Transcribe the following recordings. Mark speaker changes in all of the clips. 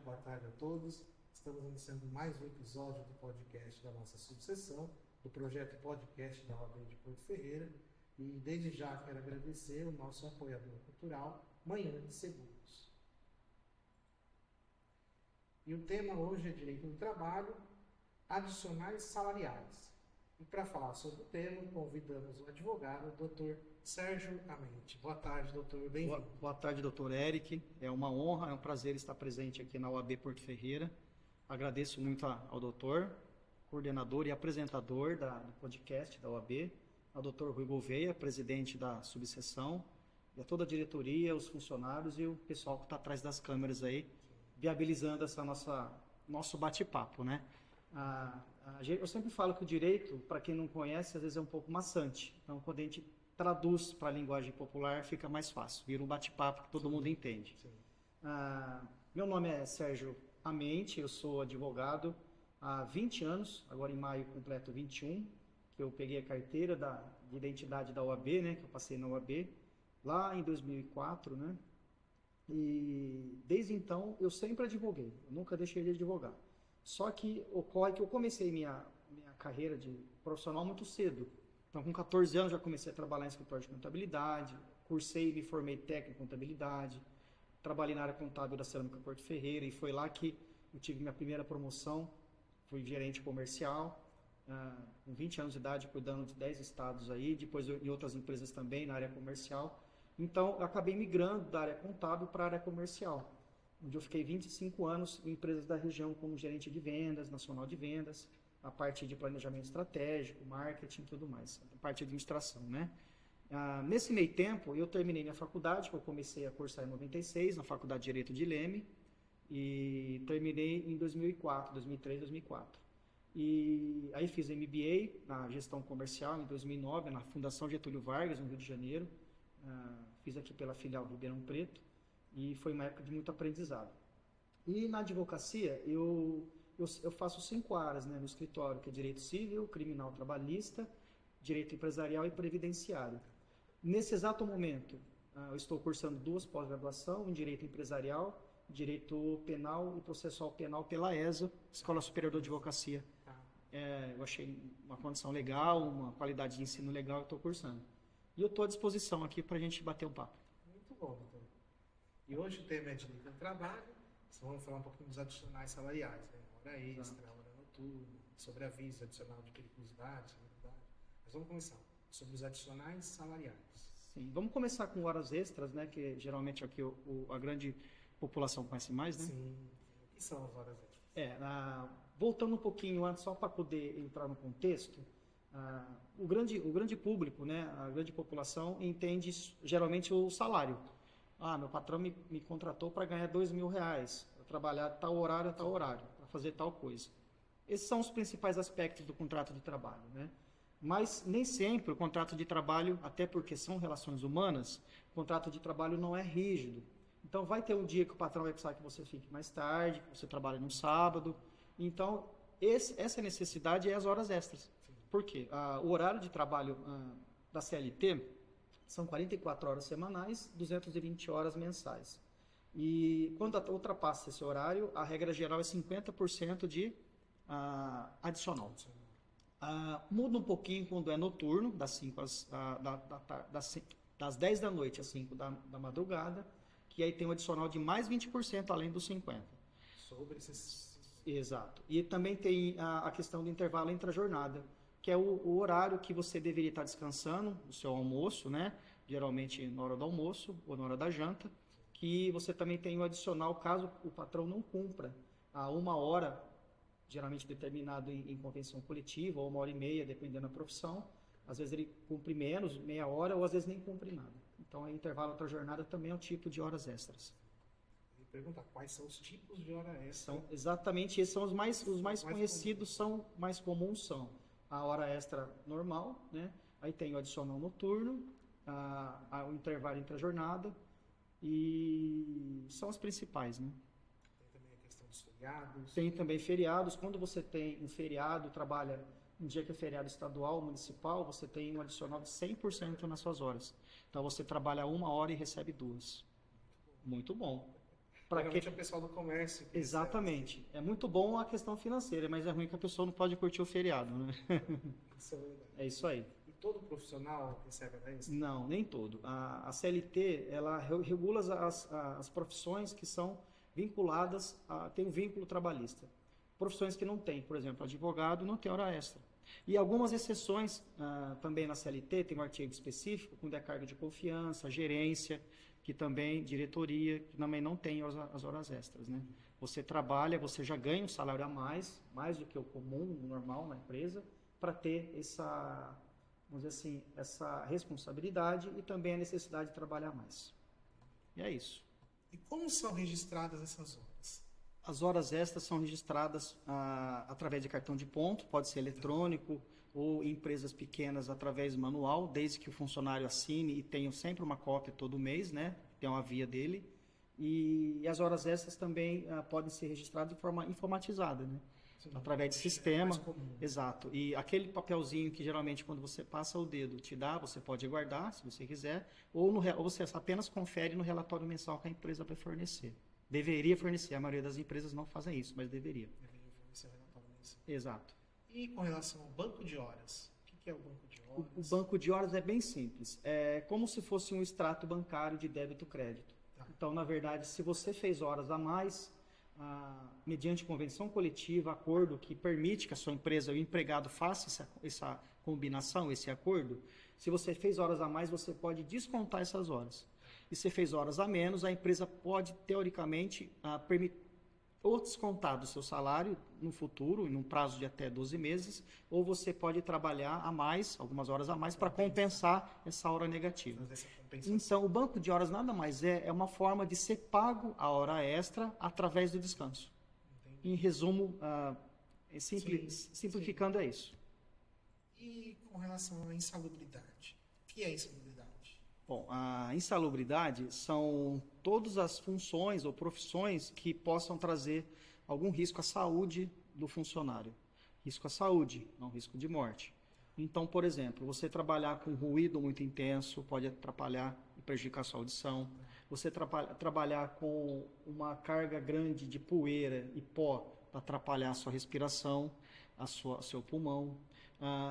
Speaker 1: boa tarde a todos. Estamos iniciando mais um episódio do podcast da nossa subseção, do projeto podcast da OAB de Porto Ferreira. E desde já quero agradecer o nosso apoiador cultural, Manhã de Seguros. E o tema hoje é Direito do Trabalho, adicionais salariais. E para falar sobre o tema, convidamos o advogado, Dr. Sérgio Amente. Boa tarde, doutor. Bem-vindo.
Speaker 2: Boa tarde, doutor Eric. É uma honra, é um prazer estar presente aqui na OAB Porto Ferreira. Agradeço muito ao doutor, coordenador e apresentador do podcast da OAB, ao doutor Rui Gouveia, presidente da subseção, e a toda a diretoria, os funcionários e o pessoal que está atrás das câmeras aí, viabilizando essa nosso bate-papo, né? Eu sempre falo que o direito, para quem não conhece, às vezes é um pouco maçante. Então, quando a gente traduz para a linguagem popular, fica mais fácil. Vira um bate-papo que todo mundo entende. Meu nome é Sérgio Amente, eu sou advogado há 20 anos, agora em maio completo 21, que eu peguei a carteira de identidade da OAB, né, que eu passei na OAB, lá em 2004, né? E desde então eu sempre advoguei, eu nunca deixei de advogar. Só que ocorre que eu comecei minha carreira de profissional muito cedo. Então, com 14 anos, já comecei a trabalhar em escritório de contabilidade, cursei e me formei técnico em contabilidade, trabalhei na área contábil da Cerâmica Porto Ferreira e foi lá que eu tive minha primeira promoção, fui gerente comercial, com 20 anos de idade, cuidando de 10 estados aí, depois em outras empresas também na área comercial. Então, eu acabei migrando da área contábil para a área comercial, onde eu fiquei 25 anos em empresas da região como gerente de vendas, nacional de vendas, a parte de planejamento estratégico, marketing e tudo mais, a parte de administração, né? Nesse meio tempo, eu terminei minha faculdade, que eu comecei a cursar em 96, na Faculdade de Direito de Leme, e terminei em 2004, 2003, 2004. E aí fiz MBA na gestão comercial em 2009, na Fundação Getúlio Vargas, no Rio de Janeiro. Fiz aqui pela filial do Ribeirão Preto, e foi uma época de muito aprendizado. E na advocacia, eu faço 5 áreas, né, no escritório, que é direito civil, criminal trabalhista, direito empresarial e previdenciário. Nesse exato momento, eu estou cursando 2 pós-graduação em direito empresarial, direito penal e processual penal pela ESA, Escola Superior de Advocacia. Eu achei uma condição legal, uma qualidade de ensino legal, eu estou cursando. E eu estou à disposição aqui para a gente bater um papo.
Speaker 1: Muito bom, doutor. E hoje o tema é direito do trabalho, então vamos falar um pouquinho dos adicionais salariais, né? Hora extra, hora noturna, sobre aviso adicional de periculosidade, severidade. Mas vamos começar sobre os adicionais salariais.
Speaker 2: Sim, vamos começar com horas extras, né? Que geralmente aqui a grande população conhece mais, né?
Speaker 1: Sim. O que são as horas extras?
Speaker 2: Voltando um pouquinho antes, só para poder entrar no contexto, o grande público, né? A grande população entende geralmente o salário. Meu patrão me contratou para ganhar R$2.000, para trabalhar tal horário, para fazer tal coisa. Esses são os principais aspectos do contrato de trabalho, né? Mas nem sempre o contrato de trabalho, até porque são relações humanas, o contrato de trabalho não é rígido. Então vai ter um dia que o patrão vai precisar que você fique mais tarde, que você trabalhe no sábado. Então essa necessidade é as horas extras. Por quê? O horário de trabalho da CLT são 44 horas semanais, 220 horas mensais. E quando ultrapassa esse horário, a regra geral é 50% de adicional. Muda um pouquinho quando é noturno, das 10 da noite às 5 da madrugada, que aí tem um adicional de mais 20% além dos 50%.
Speaker 1: Sobre esses...
Speaker 2: Exato. E também tem a questão do intervalo entre a jornada, que é o horário que você deveria estar descansando, o seu almoço, né? Geralmente na hora do almoço ou na hora da janta, que você também tem o adicional caso o patrão não cumpra a 1 hora, geralmente determinado em convenção coletiva, ou 1h30, dependendo da profissão. Às vezes ele cumpre menos, meia hora, ou às vezes nem cumpre nada. Então, o intervalo entre a jornada também é um tipo de horas extras.
Speaker 1: E perguntar quais são os tipos de hora extra?
Speaker 2: Exatamente, esses são os mais conhecidos, mais comuns são a hora extra normal, né? Aí tem o adicional noturno, o intervalo entre a jornada, e são os principais, né?
Speaker 1: Tem também a questão dos feriados.
Speaker 2: Tem também feriados. Quando você tem um feriado, trabalha um dia que é feriado estadual, municipal, você tem um adicional de 100% nas suas horas. Então você trabalha 1 hora e recebe 2. Muito bom.
Speaker 1: Geralmente é o pessoal do comércio.
Speaker 2: Exatamente. É muito bom a questão financeira, mas é ruim que a pessoa não pode curtir o feriado, né?
Speaker 1: Isso é verdade.
Speaker 2: É isso aí.
Speaker 1: E todo profissional recebe a extra?
Speaker 2: Não, nem todo. A CLT, ela regula as profissões que são vinculadas, tem um vínculo trabalhista. Profissões que não tem, por exemplo, advogado não tem hora extra. E algumas exceções também na CLT, tem um artigo específico, quando é cargo de confiança, gerência, que também, diretoria, que também não tem as horas extras, né? Você trabalha, você já ganha um salário a mais do que o comum, o normal na empresa, para ter essa, vamos dizer assim, essa responsabilidade e também a necessidade de trabalhar mais. E é isso.
Speaker 1: E como são registradas essas horas?
Speaker 2: As horas extras são registradas através de cartão de ponto, pode ser eletrônico ou em empresas pequenas através manual, desde que o funcionário assine e tenha sempre uma cópia todo mês, né? Tem uma via dele. E as horas extras também podem ser registradas de forma informatizada, né?
Speaker 1: Sim,
Speaker 2: através de
Speaker 1: é
Speaker 2: sistema.
Speaker 1: mais comum.
Speaker 2: Exato. E aquele papelzinho que geralmente quando você passa o dedo te dá, você pode guardar, se você quiser, ou você apenas confere no relatório mensal que a empresa vai fornecer. Deveria fornecer, a maioria das empresas não fazem isso, mas deveria.
Speaker 1: Deveria fornecer o relatório mensal.
Speaker 2: Exato.
Speaker 1: E com relação ao banco de horas? O que é o banco de horas?
Speaker 2: O banco de horas é bem simples. É como se fosse um extrato bancário de débito e crédito.
Speaker 1: Tá.
Speaker 2: Então, na verdade, se você fez horas a mais, mediante convenção coletiva, acordo que permite que a sua empresa, o empregado, faça essa combinação, esse acordo, se você fez horas a mais, você pode descontar essas horas. E se fez horas a menos, a empresa pode, teoricamente, ou descontar do seu salário no futuro, em um prazo de até 12 meses, ou você pode trabalhar a mais, algumas horas a mais, para compensar essa hora negativa.
Speaker 1: Fazer essa compensação.
Speaker 2: Então, o banco de horas nada mais é uma forma de ser pago a hora extra através do descanso.
Speaker 1: Entendi.
Speaker 2: Em resumo,
Speaker 1: Sim,
Speaker 2: simplificando, é isso.
Speaker 1: E com relação à insalubridade? O que é insalubridade?
Speaker 2: Bom, a insalubridade são todas as funções ou profissões que possam trazer algum risco à saúde do funcionário. Risco à saúde, não risco de morte. Então, por exemplo, você trabalhar com ruído muito intenso pode atrapalhar e prejudicar a sua audição. Você trabalhar com uma carga grande de poeira e pó atrapalhar a sua respiração, seu pulmão.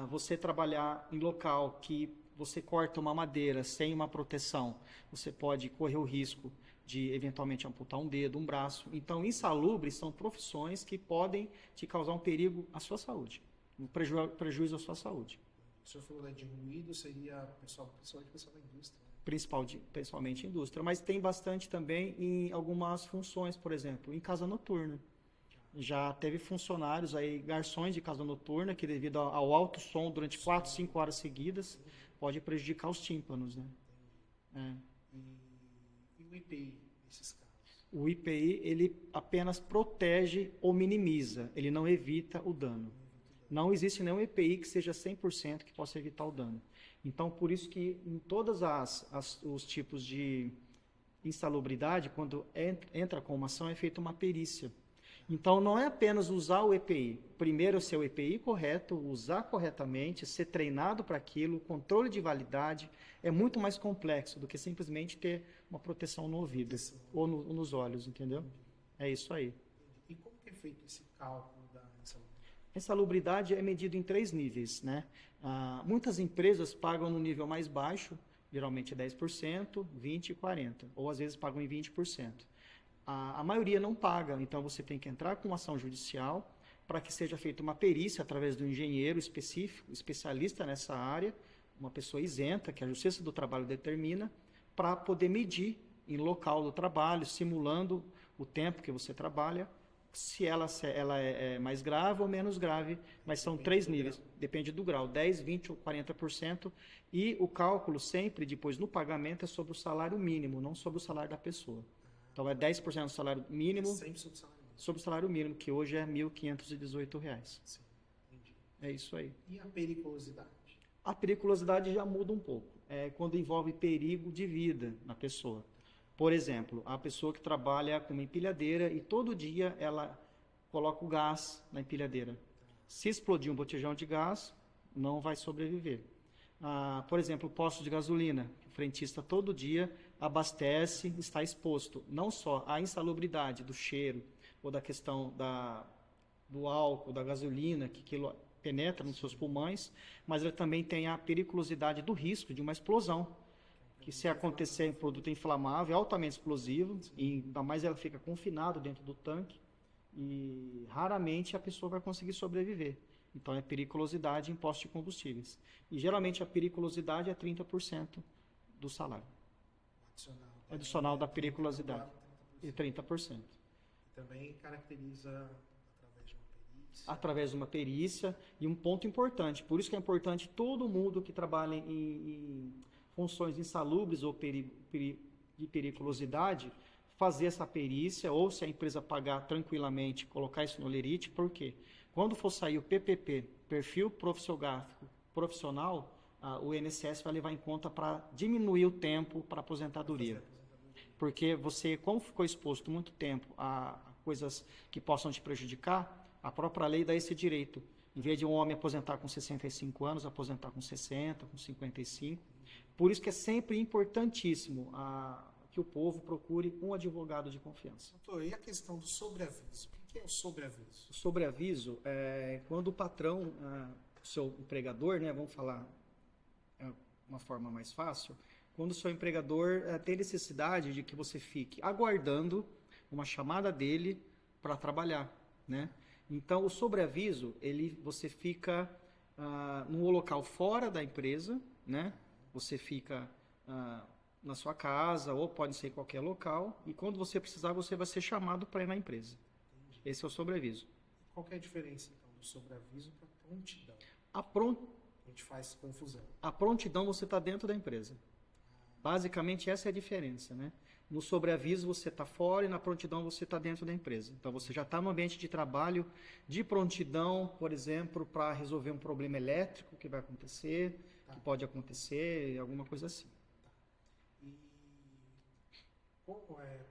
Speaker 2: Você trabalhar em local que você corta uma madeira sem uma proteção, você pode correr o risco de eventualmente amputar um dedo, um braço. Então, insalubres são profissões que podem te causar um perigo à sua saúde, um prejuízo à sua saúde.
Speaker 1: O senhor falou de ruído, seria principalmente o pessoal da indústria.
Speaker 2: Principalmente indústria, mas tem bastante também em algumas funções, por exemplo, em casa noturna. Já teve funcionários aí, garçons de casa noturna, que devido ao alto som durante 4, 5 horas seguidas, pode prejudicar os tímpanos, né?
Speaker 1: E o IPI, nesses casos?
Speaker 2: O IPI, ele apenas protege ou minimiza, ele não evita o dano. Não existe nenhum EPI que seja 100% que possa evitar o dano. Então, por isso que em todos os tipos de insalubridade, quando entra com uma ação, é feita uma perícia. Então, não é apenas usar o EPI. Primeiro, o seu EPI correto, usar corretamente, ser treinado para aquilo, controle de validade. É muito mais complexo do que simplesmente ter uma proteção no ouvido ou nos olhos, entendeu? É isso aí.
Speaker 1: E como que é feito esse cálculo da insalubridade?
Speaker 2: A insalubridade é medida em 3 níveis, né? Muitas empresas pagam no nível mais baixo, geralmente 10%, 20% e 40%, ou às vezes pagam em 20%. A maioria não paga, então você tem que entrar com uma ação judicial para que seja feita uma perícia através do engenheiro específico, especialista nessa área, uma pessoa isenta, que a Justiça do Trabalho determina, para poder medir em local do trabalho, simulando o tempo que você trabalha, se ela é mais grave ou menos grave, mas são 3 níveis, depende do grau, 10%, 20% ou 40%, e o cálculo sempre, depois no pagamento, é sobre o salário mínimo, não sobre o salário da pessoa. Então, é 10% do salário mínimo sobre o salário mínimo, que hoje é R$ 1.518.
Speaker 1: Sim, entendi.
Speaker 2: É isso aí.
Speaker 1: E a periculosidade?
Speaker 2: A periculosidade já muda um pouco. É quando envolve perigo de vida na pessoa. Por exemplo, a pessoa que trabalha com uma empilhadeira e todo dia ela coloca o gás na empilhadeira. Se explodir um botijão de gás, não vai sobreviver. Por exemplo, posto de gasolina. O frentista todo dia abastece, está exposto não só à insalubridade do cheiro ou da questão do álcool, da gasolina, que aquilo penetra nos seus pulmões, mas ele também tem a periculosidade do risco de uma explosão, que se acontecer em produto inflamável, é altamente explosivo, e ainda mais ela fica confinada dentro do tanque, e raramente a pessoa vai conseguir sobreviver. Então é periculosidade em postos de combustíveis. E geralmente a periculosidade é 30% do salário. Adicional da periculosidade. E 30%.
Speaker 1: E também caracteriza
Speaker 2: através de uma perícia. E um ponto importante, por isso que é importante todo mundo que trabalha em funções insalubres ou de periculosidade, fazer essa perícia, ou se a empresa pagar tranquilamente, colocar isso no lerite, porque quando for sair o PPP, perfil profissional, o INSS vai levar em conta para diminuir o tempo para aposentadoria. Porque você, como ficou exposto muito tempo a coisas que possam te prejudicar, a própria lei dá esse direito. Em vez de um homem aposentar com 65 anos, aposentar com 60, com 55. Por isso que é sempre importantíssimo que o povo procure um advogado de confiança.
Speaker 1: Doutor, e a questão do sobreaviso? O que é o sobreaviso?
Speaker 2: O sobreaviso é quando o patrão, o seu empregador, né, vamos falar uma forma mais fácil, quando o seu empregador tem necessidade de que você fique aguardando uma chamada dele para trabalhar, né? Então, o sobreaviso, você fica num local fora da empresa, né? Você fica na sua casa ou pode ser em qualquer local e quando você precisar, você vai ser chamado para ir na empresa. Entendi. Esse é o sobreaviso.
Speaker 1: Qual que é a diferença, então, do sobreaviso para prontidão?
Speaker 2: A
Speaker 1: gente faz confusão.
Speaker 2: A prontidão você está dentro da empresa. Basicamente, essa é a diferença, né? No sobreaviso você está fora e na prontidão você está dentro da empresa. Então você já está no ambiente de trabalho de prontidão, por exemplo, para resolver um problema elétrico que vai acontecer, que pode acontecer, alguma coisa assim.
Speaker 1: E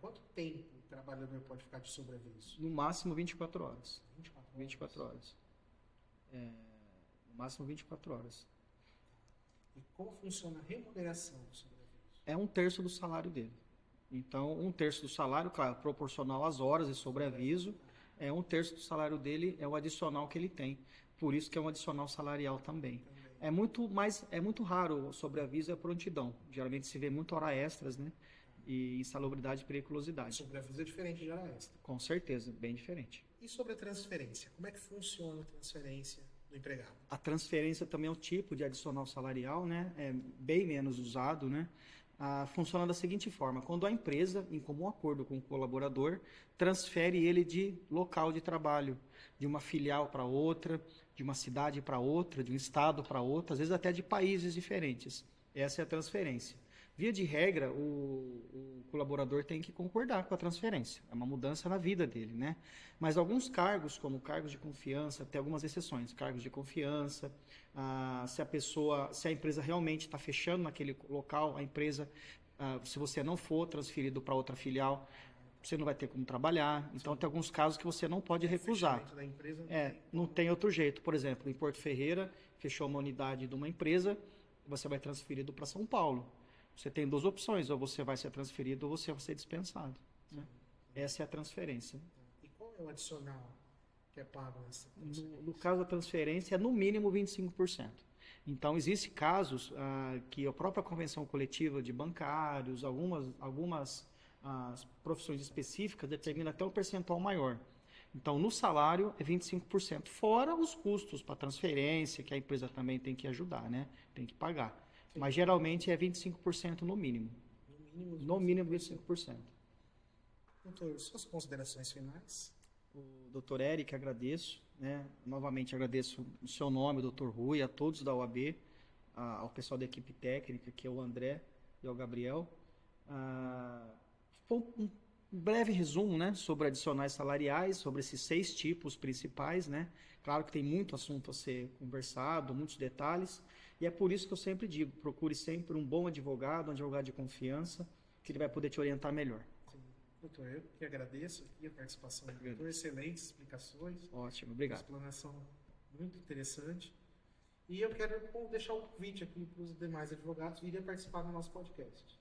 Speaker 1: quanto tempo o trabalhador pode ficar de sobreaviso?
Speaker 2: No máximo 24 horas.
Speaker 1: 24 horas?
Speaker 2: No máximo 24 horas.
Speaker 1: E como funciona a remuneração do sobreaviso?
Speaker 2: É 1/3 do salário dele. Então, 1/3 do salário, claro, proporcional às horas de sobreaviso, 1/3 do salário dele é o adicional que ele tem. Por isso que é um adicional salarial também. É muito raro o sobreaviso e a prontidão. Geralmente se vê muito hora extras, né? E insalubridade e periculosidade.
Speaker 1: Sobreaviso é diferente de hora extra.
Speaker 2: Com certeza, bem diferente.
Speaker 1: E sobre a transferência? Como é que funciona a transferência do empregado?
Speaker 2: A transferência também é um tipo de adicional salarial, né? É bem menos usado, né? Funciona da seguinte forma: quando a empresa, em comum acordo com o colaborador, transfere ele de local de trabalho, de uma filial para outra, de uma cidade para outra, de um estado para outro, às vezes até de países diferentes. Essa é a transferência. Via de regra, o colaborador tem que concordar com a transferência. É uma mudança na vida dele, né? Mas alguns cargos, como cargos de confiança, tem algumas exceções. Cargos de confiança, se a empresa realmente está fechando naquele local, a empresa, se você não for transferido para outra filial, você não vai ter como trabalhar. Então, tem alguns casos que você não pode recusar.
Speaker 1: Da empresa
Speaker 2: não tem outro jeito. Por exemplo, em Porto Ferreira, fechou uma unidade de uma empresa, você vai transferido para São Paulo. Você tem duas opções: ou você vai ser transferido ou você vai ser dispensado. Né? Essa é a transferência.
Speaker 1: E qual é o adicional que é pago nessa transferência?
Speaker 2: No caso da transferência, é no mínimo 25%. Então, existem casos que a própria convenção coletiva de bancários, algumas profissões específicas, determina até um percentual maior. Então, no salário é 25%, fora os custos para transferência, que a empresa também tem que ajudar, né? Tem que pagar. Sim. Mas geralmente é 25% no mínimo. No mínimo 25%.
Speaker 1: Doutor, suas considerações finais?
Speaker 2: O doutor Eric, agradeço, né? Novamente agradeço o seu nome, o doutor Rui, a todos da OAB, ao pessoal da equipe técnica, que é o André e o Gabriel. Foi um breve resumo, né, sobre adicionais salariais, sobre esses 6 tipos principais, né? Claro que tem muito assunto a ser conversado, muitos detalhes, e é por isso que eu sempre digo: procure sempre um bom advogado, um advogado de confiança, que ele vai poder te orientar melhor.
Speaker 1: Sim. Doutor, eu que agradeço aqui a participação do doutor, excelentes explicações.
Speaker 2: Ótimo, obrigado.
Speaker 1: Uma explanação muito interessante. E eu quero deixar um convite aqui para os demais advogados virem participar do nosso podcast.